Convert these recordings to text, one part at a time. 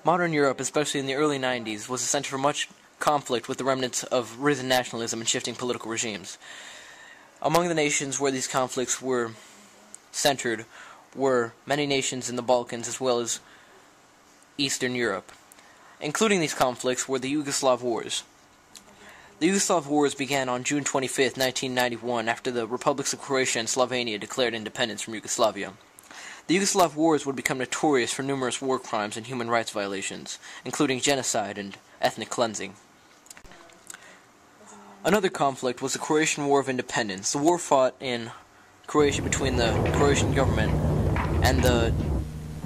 Modern Europe, especially in the early 90s, was a center for much conflict with the remnants of risen nationalism and shifting political regimes. Among the nations where these conflicts were centered were many nations in the Balkans as well as Eastern Europe. Including these conflicts were the Yugoslav Wars. The Yugoslav Wars began on June 25, 1991, after the republics of Croatia and Slovenia declared independence from Yugoslavia. The Yugoslav Wars would become notorious for numerous war crimes and human rights violations, including genocide and ethnic cleansing. Another conflict was the Croatian War of Independence. The war fought in Croatia between the Croatian government and the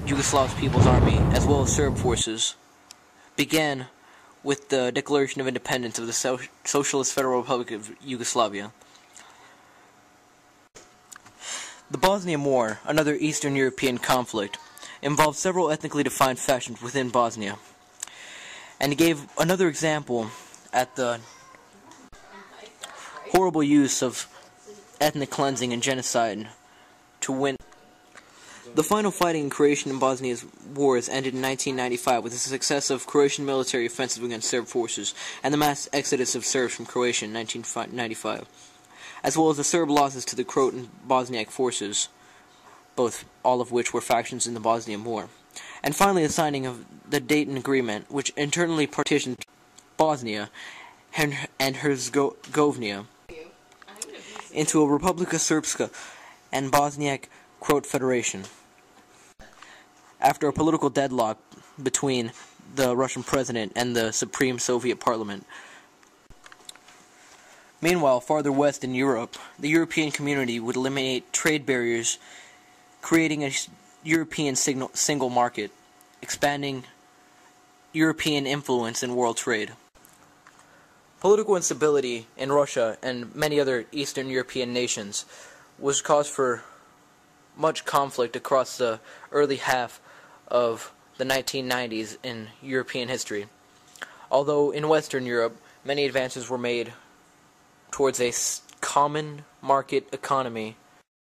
Yugoslav People's Army, as well as Serb forces, began with the Declaration of Independence of the Socialist Federal Republic of Yugoslavia. The Bosnian War, another Eastern European conflict, involved several ethnically defined factions within Bosnia, and gave another example at the horrible use of ethnic cleansing and genocide to win. The final fighting in Croatian and Bosnia's wars ended in 1995 with the success of Croatian military offensive against Serb forces and the mass exodus of Serbs from Croatia in 1995, as well as the Serb losses to the Croat and Bosniak forces, all of which were factions in the Bosnian War. And finally the signing of the Dayton Agreement, which internally partitioned Bosnia and Herzegovina into a Republika Srpska and Bosniak Croat Federation, after a political deadlock between the Russian president and the Supreme Soviet Parliament. Meanwhile, farther west in Europe, the European community would eliminate trade barriers, creating a European single market, expanding European influence in world trade. Political instability in Russia and many other Eastern European nations was cause for much conflict across the early half of the 1990s in European history. Although in Western Europe, many advances were made towards a common market economy